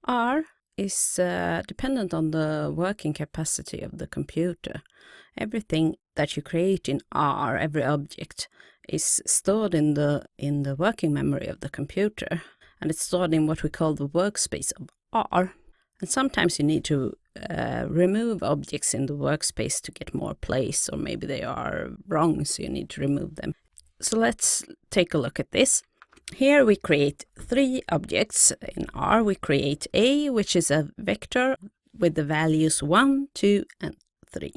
R is dependent on the working capacity of the computer. Everything that you create in R, every object, is stored in the working memory of the computer, and it's stored in what we call the workspace of R. And sometimes you need to remove objects in the workspace to get more place, or maybe they are wrong, so you need to remove them. So let's take a look at this. Here we create 3 objects in R. We create A, which is a vector with the values 1, 2, and 3.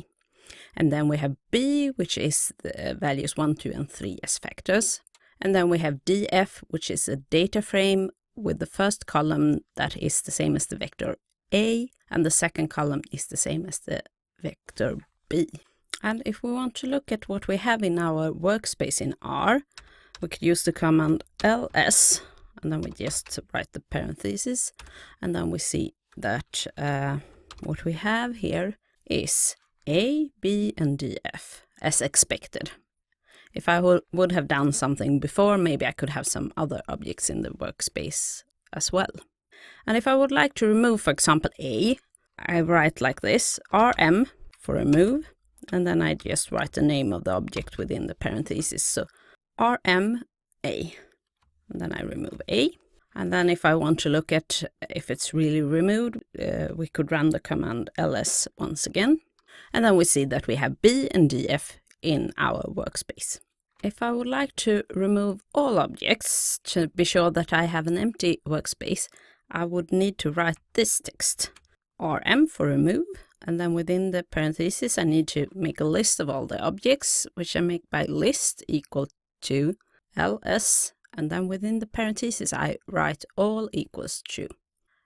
And then we have B, which is the values 1, 2, and 3 as factors. And then we have DF, which is a data frame with the first column that is the same as the vector A, and the second column is the same as the vector B. And if we want to look at what we have in our workspace in R, we could use the command ls, and then we just write the parentheses, and then we see that what we have here is A, B, and DF, as expected. If I would have done something before, maybe I could have some other objects in the workspace as well. And if I would like to remove, for example, A, I write like this, rm for remove, and then I just write the name of the object within the parentheses. So rm A, and then I remove A. And then if I want to look at if it's really removed, we could run the command ls once again. And then we see that we have B and DF in our workspace. If I would like to remove all objects to be sure that I have an empty workspace, I would need to write this text, rm for remove, and then within the parentheses I need to make a list of all the objects, which I make by list equal to ls, and then within the parentheses I write all equals true.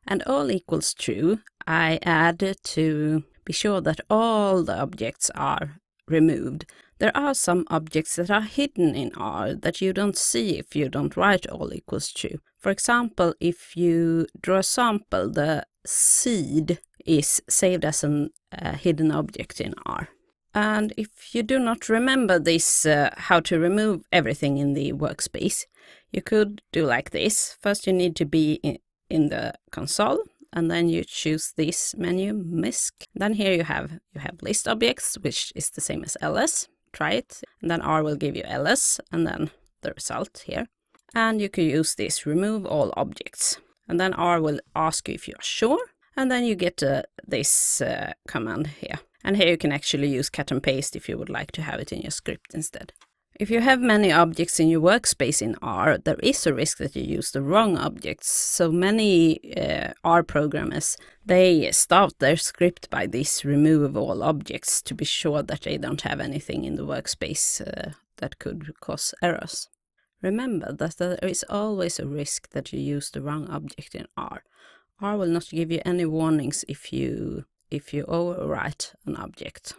And all equals true I add to be sure that all the objects are removed. There are some objects that are hidden in R that you don't see if you don't write all equals true. For example, if you draw a sample, the seed is saved as a hidden object in R. And if you do not remember this, how to remove everything in the workspace, you could do like this. First you need to be in the console, and then you choose this menu, MISC. Then here you have list objects, which is the same as ls. Try it, and then R will give you ls, and then the result here. And you can use this remove all objects, and then R will ask you if you are sure, and then you get this command here. And here you can actually use cut and paste if you would like to have it in your script instead. If you have many objects in your workspace in R, there is a risk that you use the wrong objects. So many R programmers, they start their script by this remove all objects to be sure that they don't have anything in the workspace that could cause errors. Remember that there is always a risk that you use the wrong object in R. R will not give you any warnings if you overwrite an object.